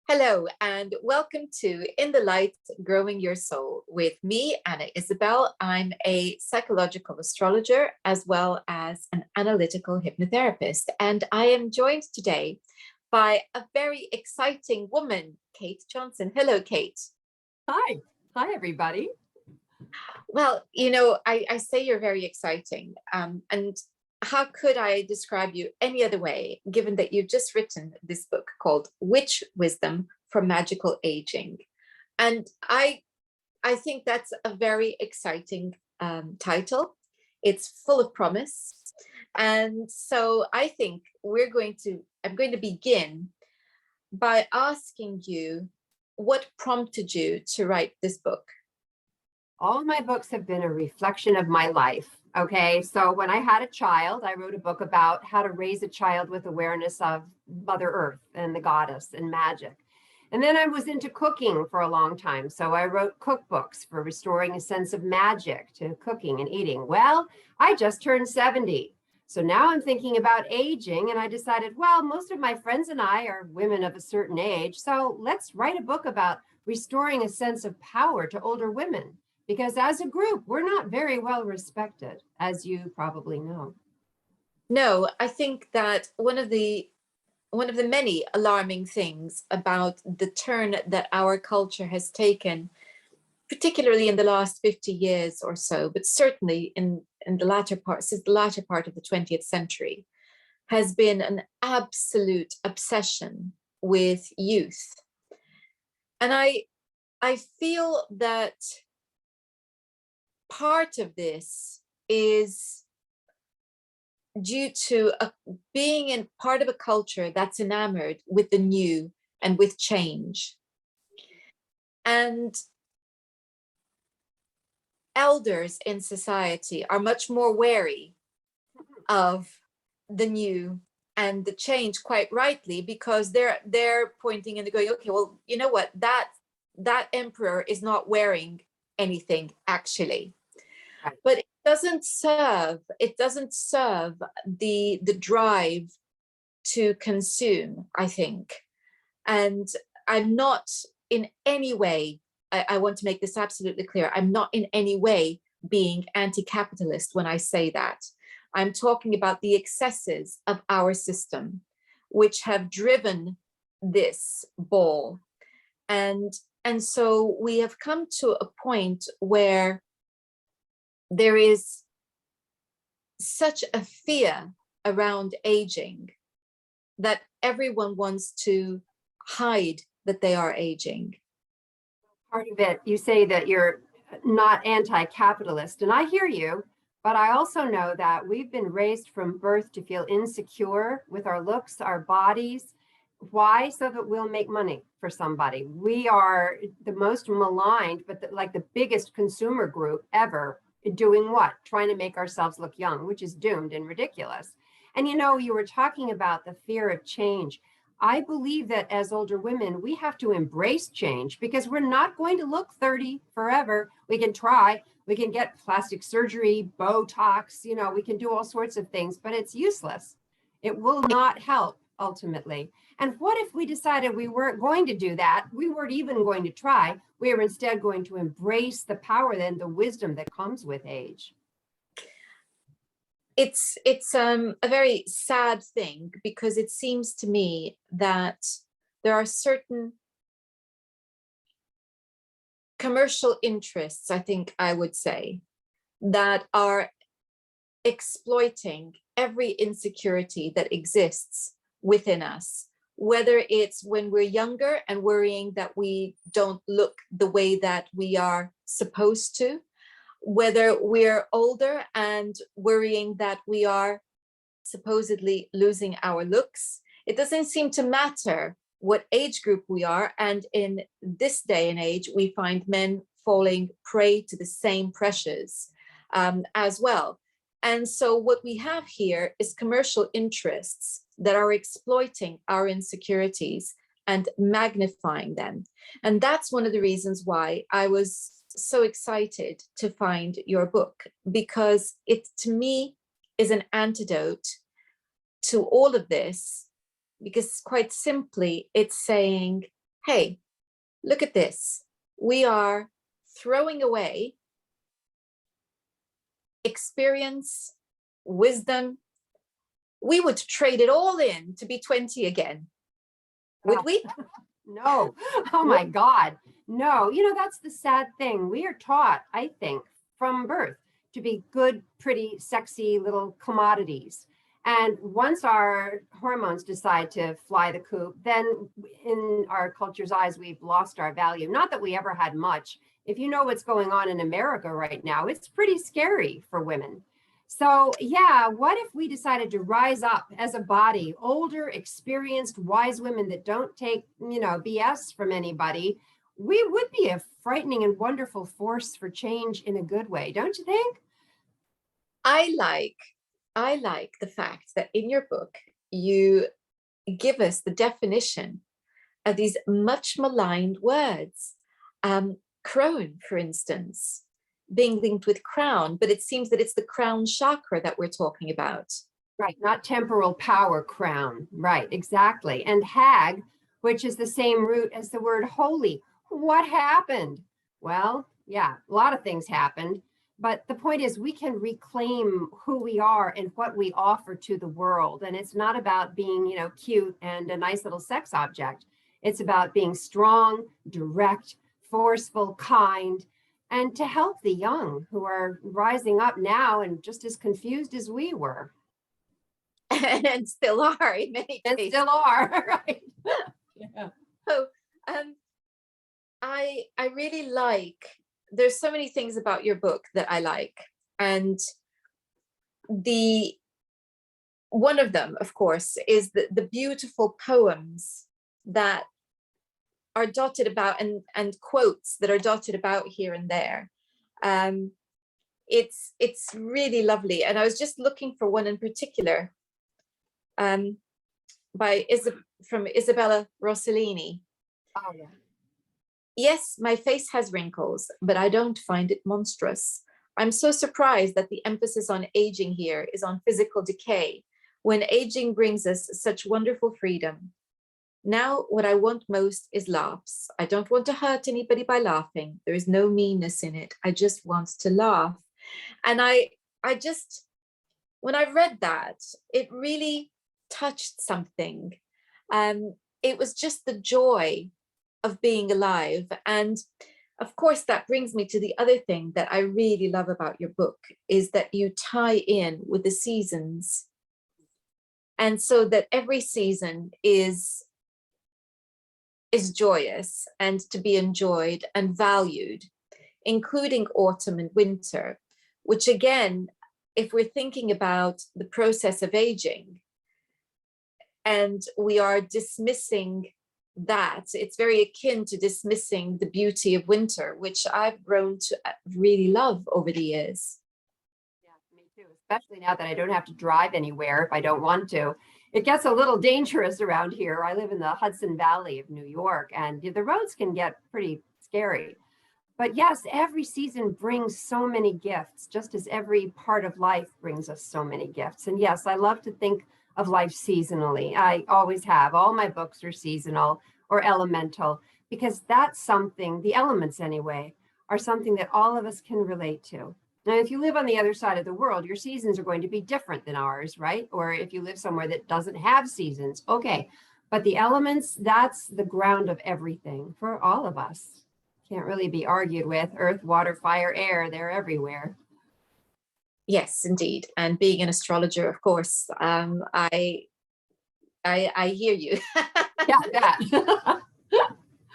Hello, and welcome to In the Light, Growing Your Soul with me, Anna Isabel. I'm a psychological astrologer as well as an analytical hypnotherapist. And I am joined today by a very exciting woman, Cait Johnson. Hello, Cait. Hi. Hi, everybody. Well, I say you're very exciting. And how could I describe you any other way, given that you've just written this book called Witch Wisdom for Magical Aging? And I think that's a very exciting title. It's full of promise. And so I think I'm going to begin by asking you what prompted you to write this book? All my books have been a reflection of my life. Okay. So when I had a child, I wrote a book about how to raise a child with awareness of Mother Earth and the goddess and magic. And then I was into cooking for a long time. So I wrote cookbooks for restoring a sense of magic to cooking and eating. Well, I just turned 70. So now I'm thinking about aging, and I decided, well, most of my friends and I are women of a certain age. So let's write a book about restoring a sense of power to older women. Because as a group, we're not very well respected, as you probably know. No, I think that one of the many alarming things about the turn that our culture has taken, particularly in the last 50 years or so, but certainly in the latter part, since the latter part of the 20th century, has been an absolute obsession with youth. And I feel that part of this is due to being in part of a culture that's enamored with the new and with change. And elders in society are much more wary of the new and the change, quite rightly, because they're pointing and they're going, okay, well, you know what, that emperor is not wearing anything actually. Right. But it doesn't serve the drive to consume, I think. And I'm not in any way, I want to make this absolutely clear, I'm not in any way being anti-capitalist when I say that. I'm talking about the excesses of our system, which have driven this ball. And so we have come to a point where there is such a fear around aging that everyone wants to hide that they are aging. Part of it, you say that you're not anti-capitalist, and I hear you, but I also know that we've been raised from birth to feel insecure with our looks, our bodies. Why? So that we'll make money for somebody. We are the most maligned, but like the biggest consumer group ever. Doing what? Trying to make ourselves look young, which is doomed and ridiculous. And you were talking about the fear of change. I believe that as older women, we have to embrace change because we're not going to look 30 forever. We can try, we can get plastic surgery, Botox, we can do all sorts of things, but it's useless. It will not help ultimately. And what if we decided we weren't going to do that? We weren't even going to try. We were instead going to embrace the power and the wisdom that comes with age. It's a very sad thing because it seems to me that there are certain commercial interests, I think I would say, that are exploiting every insecurity that exists within us, whether it's when we're younger and worrying that we don't look the way that we are supposed to, whether we're older and worrying that we are supposedly losing our looks. It doesn't seem to matter what age group we are. And in this day and age, we find men falling prey to the same pressures as well. And so what we have here is commercial interests that are exploiting our insecurities and magnifying them. And that's one of the reasons why I was so excited to find your book, because it, to me, is an antidote to all of this, because quite simply, it's saying, hey, look at this. We are throwing away experience, wisdom. We would trade it all in to be 20 again. Would we? No. Oh my God. No. That's the sad thing. We are taught, I think, from birth to be good, pretty, sexy little commodities. And once our hormones decide to fly the coop, then in our culture's eyes, we've lost our value. Not that we ever had much. If you know what's going on in America right now, it's pretty scary for women. So, yeah, what if we decided to rise up as a body, older, experienced, wise women that don't take, BS from anybody? We would be a frightening and wonderful force for change in a good way, don't you think? I like the fact that in your book, you give us the definition of these much maligned words. Crone, for instance, being linked with crown, but it seems that it's the crown chakra that we're talking about. Right, not temporal power crown. Right, exactly. And hag, which is the same root as the word holy. What happened? Well, yeah, a lot of things happened. But the point is, we can reclaim who we are and what we offer to the world. And it's not about being, cute and a nice little sex object. It's about being strong, direct, forceful, kind, and to help the young who are rising up now and just as confused as we were. And still are in many And cases. still are, right? Yeah. So I really like, there's so many things about your book that I like. And one of them, of course, is the beautiful poems that are dotted about and quotes that are dotted about here and there. It's really lovely. And I was just looking for one in particular, from Isabella Rossellini. Oh, yeah. Yes, my face has wrinkles, but I don't find it monstrous. I'm so surprised that the emphasis on aging here is on physical decay, when aging brings us such wonderful freedom. Now, what I want most is laughs. I don't want to hurt anybody by laughing. There is no meanness in it. I just want to laugh. And I just, when I read that, it really touched something. It was just the joy of being alive. And of course, that brings me to the other thing that I really love about your book is that you tie in with the seasons. And so that every season is joyous and to be enjoyed and valued, including autumn and winter, which again, if we're thinking about the process of aging and we are dismissing that, it's very akin to dismissing the beauty of winter, which I've grown to really love over the years. Yeah, me too, especially now that I don't have to drive anywhere if I don't want to. It gets a little dangerous around here. I live in the Hudson Valley of New York, and the roads can get pretty scary. But yes, every season brings so many gifts, just as every part of life brings us so many gifts. And yes, I love to think of life seasonally. I always have. All my books are seasonal or elemental, because that's something, the elements anyway, are something that all of us can relate to. Now, if you live on the other side of the world, your seasons are going to be different than ours, right? Or if you live somewhere that doesn't have seasons, okay. But the elements, that's the ground of everything for all of us. Can't really be argued with. Earth, water, fire, air, they're everywhere. Yes, indeed. And being an astrologer, of course, I hear you. Yeah, that.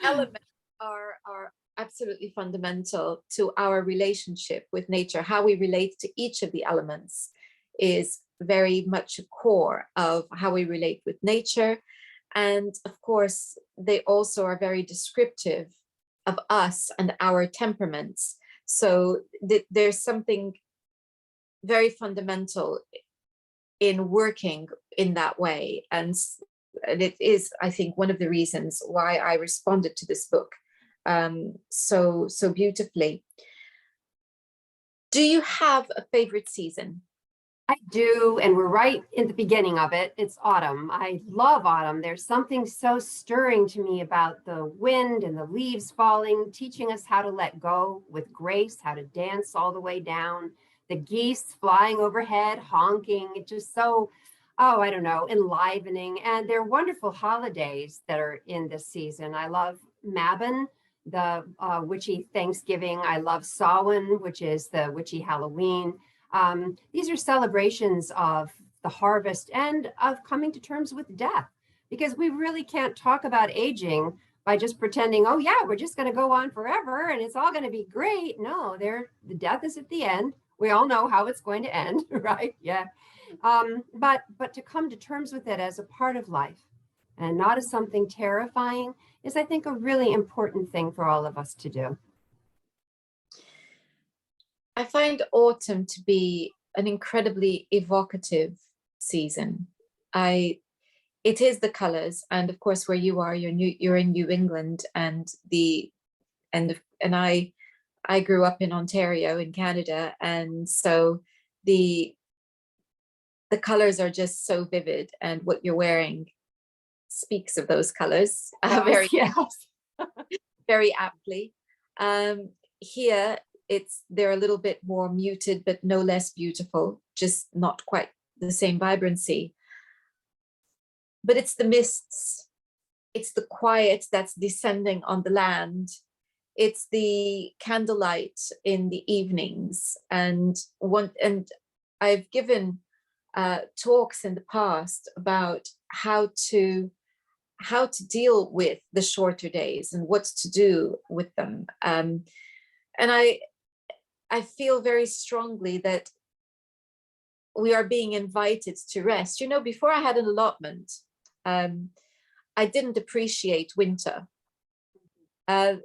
Elements are absolutely fundamental to our relationship with nature. How we relate to each of the elements is very much a core of how we relate with nature. And of course, they also are very descriptive of us and our temperaments. So there's something very fundamental in working in that way. And it is, I think, one of the reasons why I responded to this book so beautifully. Do you have a favorite season? I do, and we're right in the beginning of it. It's autumn. I love autumn. There's something so stirring to me about the wind and the leaves falling, teaching us how to let go with grace, how to dance all the way down, the geese flying overhead, honking. It's just so, oh, I don't know, enlivening. And they're wonderful holidays that are in this season. I love Mabon, the witchy Thanksgiving. I love Samhain, which is the witchy Halloween. These are celebrations of the harvest and of coming to terms with death, because we really can't talk about aging by just pretending, oh yeah, we're just going to go on forever and it's all going to be great. No, the death is at the end. We all know how it's going to end, right? Yeah. But to come to terms with it as a part of life and not as something terrifying is, I think, a really important thing for all of us to do. I find autumn to be an incredibly evocative season. It is the colors, and of course, where you are, you're in New England, and I grew up in Ontario in Canada, and so the colors are just so vivid, and what you're wearing speaks of those colors very yes. very aptly. Here they're a little bit more muted, but no less beautiful, just not quite the same vibrancy. But it's the mists, it's the quiet that's descending on the land, it's the candlelight in the evenings, and I've given talks in the past about how to deal with the shorter days and what to do with them. And I feel very strongly that we are being invited to rest. Before I had an allotment, I didn't appreciate winter. I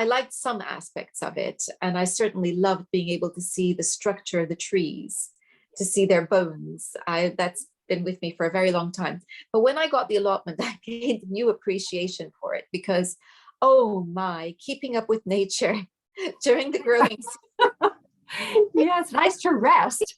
liked some aspects of it, and I certainly loved being able to see the structure of the trees, to see their bones. That's been with me for a very long time. But when I got the allotment, I gained a new appreciation for it, because, oh my, keeping up with nature during the growing season. Yeah, it's nice to rest.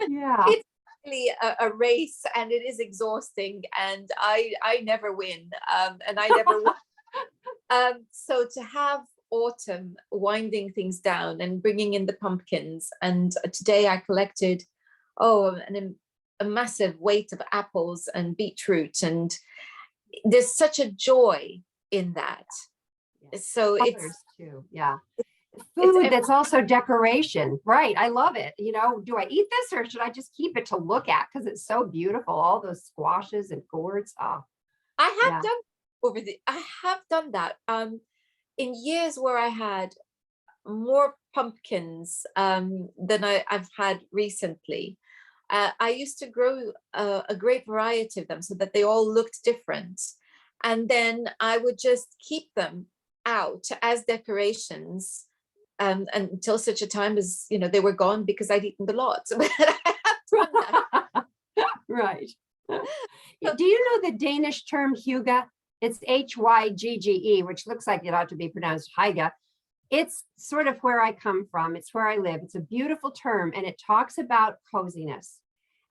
Yeah. It's really a race, and it is exhausting, and I never win, and I never won. So to have autumn winding things down and bringing in the pumpkins, and today I collected a massive weight of apples and beetroot, and there's such a joy in that. So colors too. Yeah. Food that's also decoration, right? I love it. Do I eat this or should I just keep it to look at because it's so beautiful? All those squashes and gourds. Oh, I have done that in years where I had more pumpkins than I've had recently. I used to grow a great variety of them so that they all looked different, and then I would just keep them out as decorations until such a time as they were gone, because I'd eaten the lot. Right. Do you know the Danish term hygge? It's Hygge, which looks like it ought to be pronounced hygge. It's sort of where I come from. It's where I live. It's a beautiful term, and it talks about coziness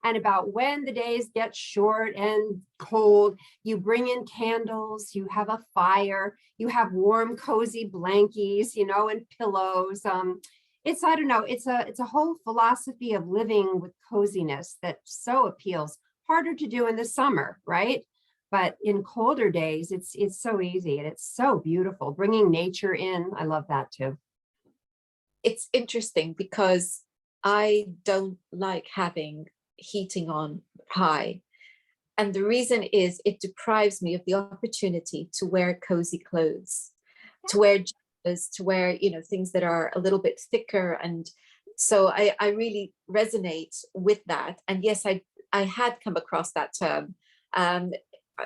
and about when the days get short and cold, you bring in candles, you have a fire, you have warm, cozy blankies, and pillows. I don't know, it's a whole philosophy of living with coziness that so appeals. Harder to do in the summer, right? But in colder days, it's so easy, and it's so beautiful. Bringing nature in, I love that too. It's interesting because I don't like having heating on high, and the reason is it deprives me of the opportunity to wear cozy clothes, to wear jumpers, to wear things that are a little bit thicker, and so I really resonate with that. And yes, I had come across that term, and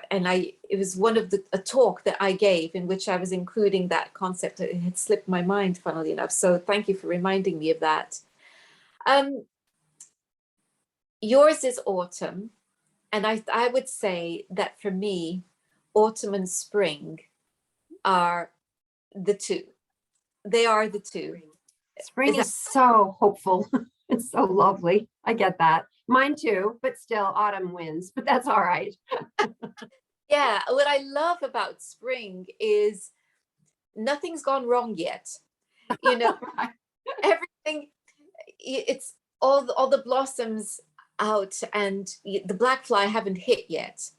it was one of a talk that I gave in which I was including that concept. It had slipped my mind, funnily enough, so thank you for reminding me of that. Yours is autumn, and I would say that for me, autumn and spring are the two. They are the two. Spring is so hopeful. It's so lovely. I get that. Mine too, but still autumn wins, but that's all right. Yeah, what I love about spring is nothing's gone wrong yet. You know, Right. everything, it's all the blossoms out and the black fly haven't hit yet.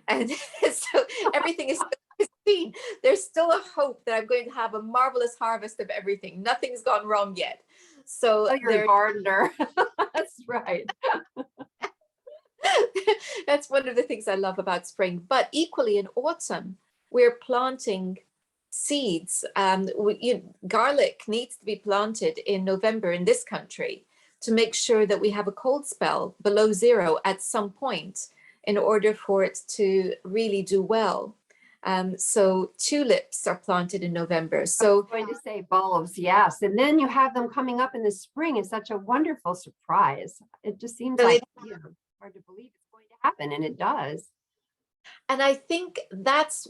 And so everything is still pristine. There's still a hope that I'm going to have a marvelous harvest of everything. Nothing's gone wrong yet. So Oh, you're a there, gardener. That's right. that's one of the things I love about spring. But equally in autumn, we're planting seeds. Garlic needs to be planted in November in this country to make sure that we have a cold spell below zero at some point in order for it to really do well. So tulips are planted in November. So Going to say bulbs, yes. And then you have them coming up in the spring. It's such a wonderful surprise. It just seems so like, it, hard to believe it's going to happen, and it does. and I think that's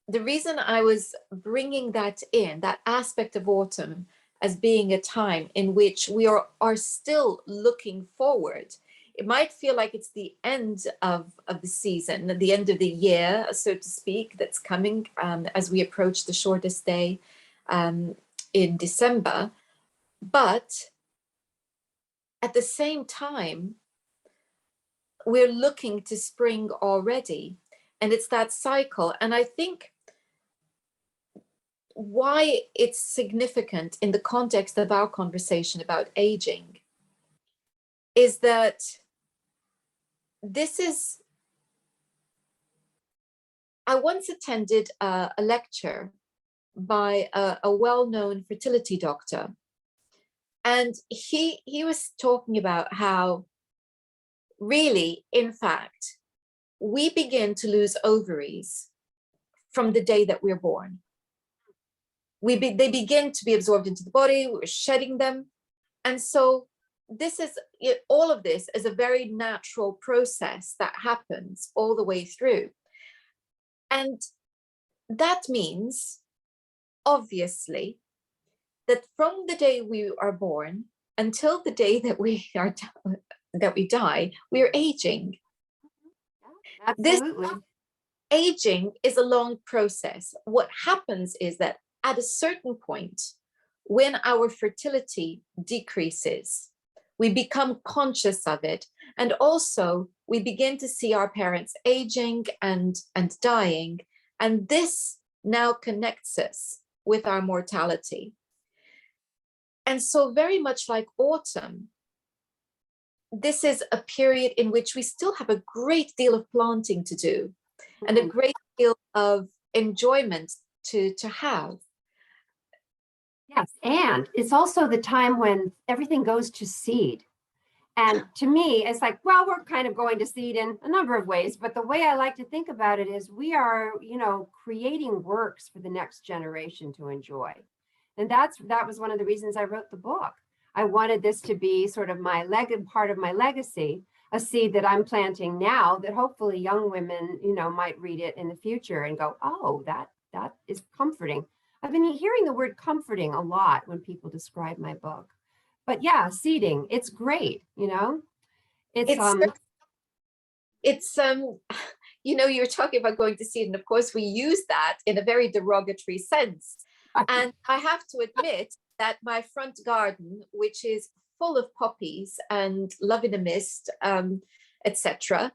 the reason I was bringing that in, that aspect of autumn as being a time in which we are still looking forward. It might feel like it's the end of the season, the end of the year, so to speak, that's coming as we approach the shortest day in December. But at the same time, we're looking to spring already. And it's that cycle. And I think why it's significant in the context of our conversation about aging is that this is, I once attended a lecture by a well-known fertility doctor, and he was talking about how really, in fact, we begin to lose ovaries from the day that we're born. They begin to be absorbed into the body, we're shedding them. And so this is, all of this is a very natural process that happens all the way through. And that means, obviously, that from the day we are born until the day that we die, we are aging. This Absolutely. aging is a long process. What happens is that at a certain point, when our fertility decreases, we become conscious of it. And also we begin to see our parents aging and dying. And this now connects us with our mortality. And so very much like autumn, this is a period in which we still have a great deal of planting to do and a great deal of enjoyment to have. Yes, and it's also the time when everything goes to seed. And to me, it's like, well, we're kind of going to seed in a number of ways, but the way I like to think about it is we are, creating works for the next generation to enjoy. And that was one of the reasons I wrote the book. I wanted this to be sort of part of my legacy, a seed that I'm planting now that hopefully young women, might read it in the future and go, oh, that is comforting. I've been hearing the word comforting a lot when people describe my book. But yeah, seeding, it's great, It's It's you're talking about going to seed, and of course we use that in a very derogatory sense. And I have to admit that my front garden, which is full of poppies and love in a mist, etc.,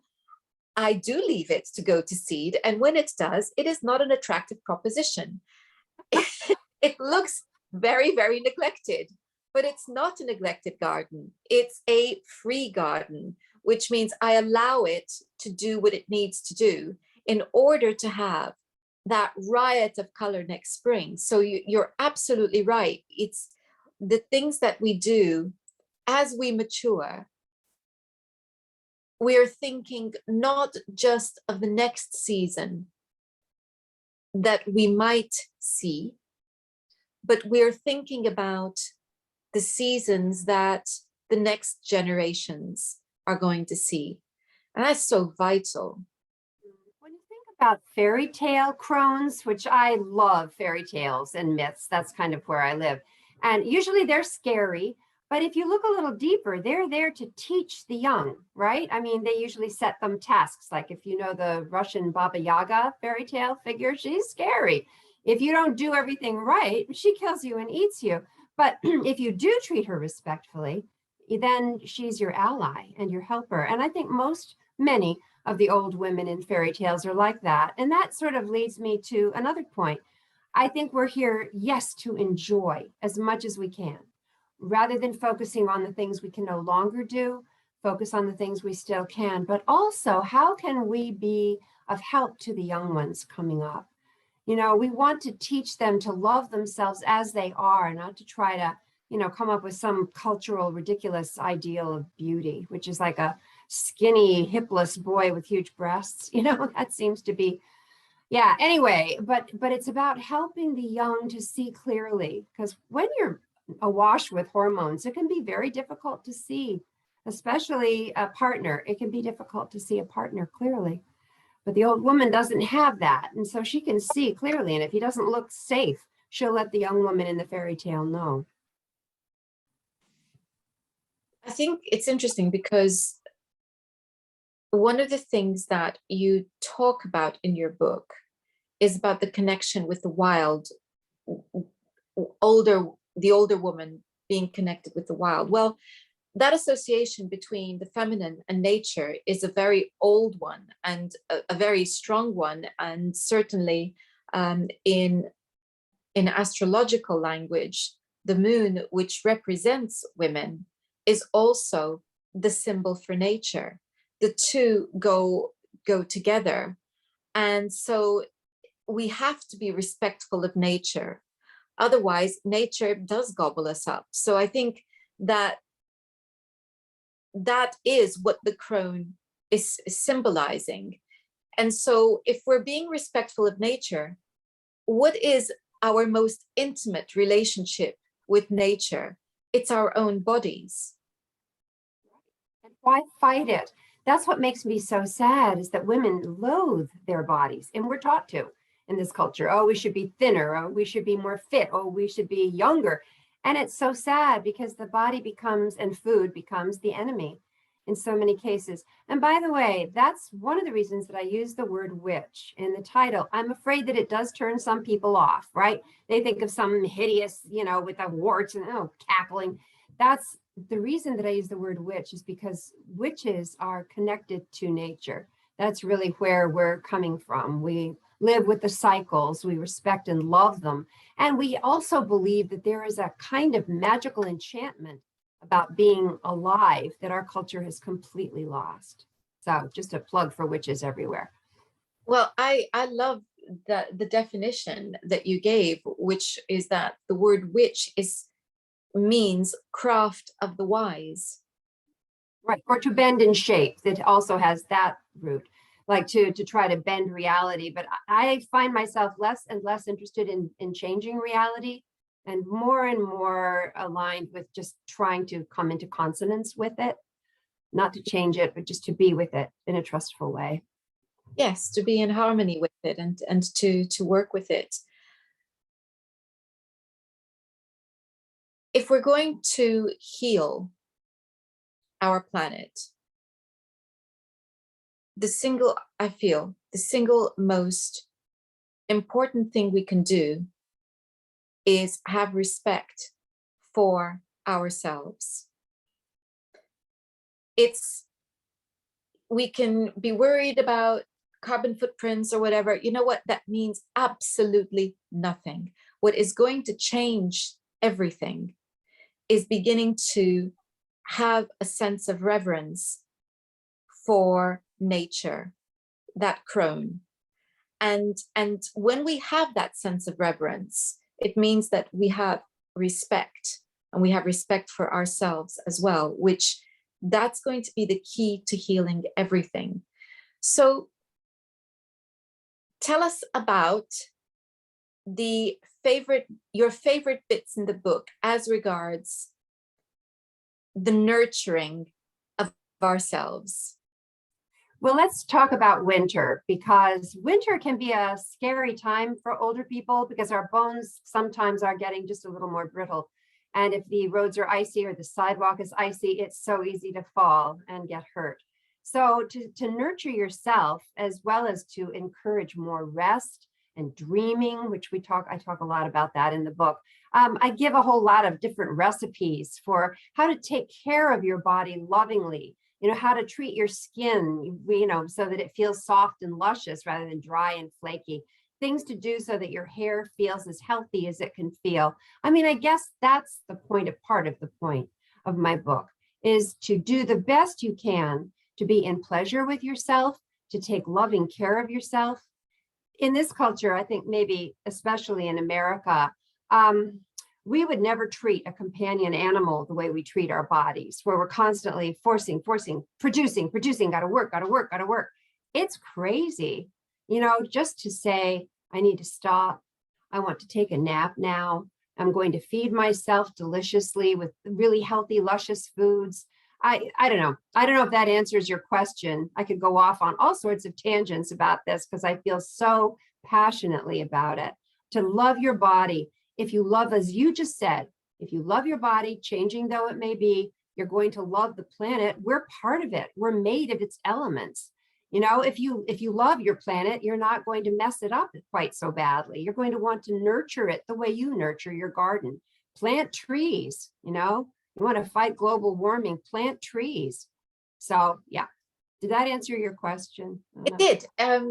I do leave it to go to seed. And when it does, it is not an attractive proposition. It looks very, very neglected, but it's not a neglected garden. It's a free garden, which means I allow it to do what it needs to do in order to have that riot of color next spring. So you're absolutely right. It's the things that we do as we mature. We're thinking not just of the next season that we might see, but we're thinking about the seasons that the next generations are going to see. And that's so vital. When you think about fairy tale crones, which I love fairy tales and myths, that's kind of where I live. And usually they're scary, But if you look a little deeper, they're there to teach the young, right? I mean, they usually set them tasks. Like if you know the Russian Baba Yaga fairy tale figure, she's scary. If you don't do everything right, she kills you and eats you. But if you do treat her respectfully, then she's your ally and your helper. And I think many of the old women in fairy tales are like that. And that sort of leads me to another point. I think we're here, yes, to enjoy as much as we can. Rather than focusing on the things we can no longer do, focus on the things we still can, but also how can we be of help to the young ones coming up? You know, we want to teach them to love themselves as they are, not to try to, come up with some cultural, ridiculous ideal of beauty, which is like a skinny, hipless boy with huge breasts. That seems to be, yeah, anyway, but it's about helping the young to see clearly, because when you're awash with hormones, it can be very difficult to see, especially a partner. It can be difficult to see a partner clearly. But the old woman doesn't have that. And so she can see clearly. And if he doesn't look safe, she'll let the young woman in the fairy tale know. I think it's interesting because one of the things that you talk about in your book is about the connection with the wild, the older woman being connected with the wild. Well, that association between the feminine and nature is a very old one and a very strong one. And certainly in astrological language, the moon, which represents women, is also the symbol for nature. The two go together. And so we have to be respectful of nature. Otherwise, nature does gobble us up. So I think that is what the crone is symbolizing. And so if we're being respectful of nature, what is our most intimate relationship with nature? It's our own bodies. And why fight it? That's what makes me so sad, is that women loathe their bodies, and we're taught to in this culture. Oh, we should be thinner. Oh, we should be more fit. Oh, we should be younger. And it's so sad because the body becomes, and food becomes, the enemy in so many cases. And by the way, that's one of the reasons that I use the word witch in the title. I'm afraid that it does turn some people off, right? They think of some hideous, with the warts and cackling. That's the reason that I use the word witch, is because witches are connected to nature. That's really where we're coming from. We live with the cycles, we respect and love them. And we also believe that there is a kind of magical enchantment about being alive that our culture has completely lost. So just a plug for witches everywhere. Well, I love the definition that you gave, which is that the word witch means craft of the wise. Right, or to bend and shape. That also has that root, like to try to bend reality. But I find myself less and less interested in changing reality, and more aligned with just trying to come into consonance with it, not to change it, but just to be with it in a trustful way. Yes, to be in harmony with it and to work with it. If we're going to heal our planet, I feel the single most important thing we can do is have respect for ourselves. We can be worried about carbon footprints or whatever. You know what? That means absolutely nothing. What is going to change everything is beginning to have a sense of reverence for nature, that crone. And when we have that sense of reverence, it means that we have respect, and we have respect for ourselves as well, which that's going to be the key to healing everything. So tell us about your favorite bits in the book as regards the nurturing of ourselves. Well, let's talk about winter, because winter can be a scary time for older people because our bones sometimes are getting just a little more brittle. And if the roads are icy or the sidewalk is icy, it's so easy to fall and get hurt. So to nurture yourself, as well as to encourage more rest and dreaming, which I talk a lot about that in the book. I give a whole lot of different recipes for how to take care of your body lovingly, how to treat your skin, so that it feels soft and luscious rather than dry and flaky. Things to do so that your hair feels as healthy as it can feel. I mean, I guess that's the part of the point of my book, is to do the best you can to be in pleasure with yourself, to take loving care of yourself. In this culture, I think maybe especially in America, we would never treat a companion animal the way we treat our bodies, where we're constantly forcing, producing, gotta work. It's crazy, just to say, I need to stop. I want to take a nap now. I'm going to feed myself deliciously with really healthy, luscious foods. I don't know. I don't know if that answers your question. I could go off on all sorts of tangents about this because I feel so passionately about it. To love your body. If you love, as you just said, if you love your body, changing though it may be, you're going to love the planet. We're part of it. We're made of its elements. If you love your planet, you're not going to mess it up quite so badly. You're going to want to nurture it the way you nurture your garden. Plant trees, you want to fight global warming, plant trees. So yeah, did that answer your question? It did,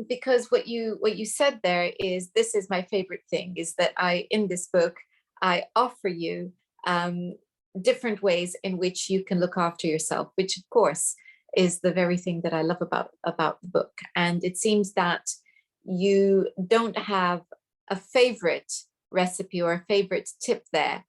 because what you said there is, this is my favorite thing, is that in this book, I offer you different ways in which you can look after yourself, which of course is the very thing that I love about the book. And it seems that you don't have a favorite recipe or a favorite tip there,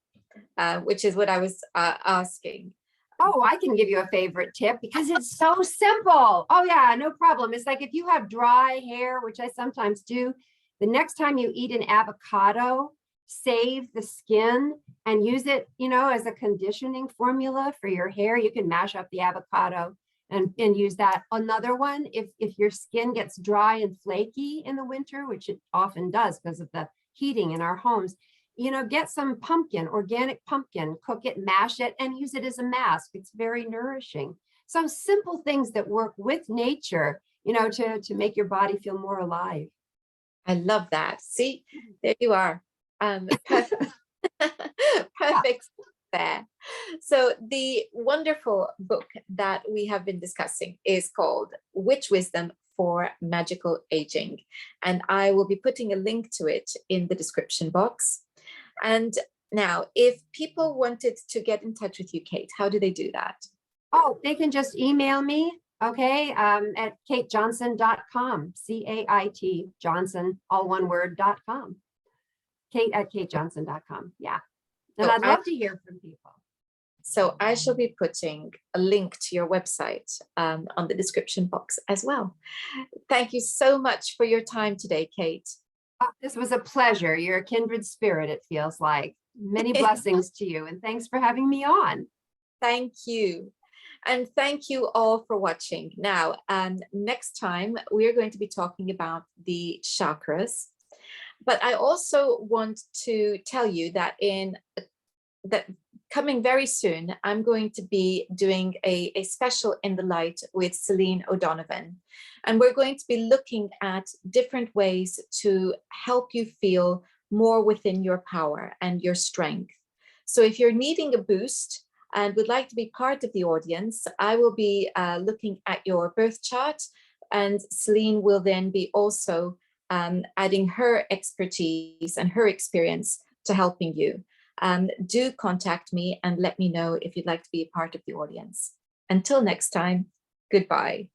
which is what I was asking. Oh, I can give you a favorite tip because it's so simple. Oh yeah, no problem. It's like if you have dry hair, which I sometimes do, the next time you eat an avocado, save the skin and use it, as a conditioning formula for your hair. You can mash up the avocado and use that. Another one, if your skin gets dry and flaky in the winter, which it often does because of the heating in our homes, get some pumpkin, organic pumpkin, cook it, mash it, and use it as a mask. It's very nourishing. So simple things that work with nature, to make your body feel more alive. I love that. See, there you are. Perfect. Perfect there. So the wonderful book that we have been discussing is called Witch Wisdom for Magical Aging. And I will be putting a link to it in the description box. And now, if people wanted to get in touch with you, Cait, how do they do that? Oh, they can just email me, okay, at caitjohnson.com, CAIT Johnson, all one word, .com. Cait at caitjohnson.com. Yeah. And I'd love to hear from people. So I shall be putting a link to your website on the description box as well. Thank you so much for your time today, Cait. Oh, this was a pleasure. You're a kindred spirit, it feels like. Many blessings to you, and thanks for having me on. Thank you. And thank you all for watching. Now, next time, we're going to be talking about the chakras. But I also want to tell you that coming very soon, I'm going to be doing a special In the Light with Celine O'Donovan. And we're going to be looking at different ways to help you feel more within your power and your strength. So if you're needing a boost and would like to be part of the audience, I will be looking at your birth chart, and Celine will then be also adding her expertise and her experience to helping you. Do contact me and let me know if you'd like to be a part of the audience. Until next time, goodbye.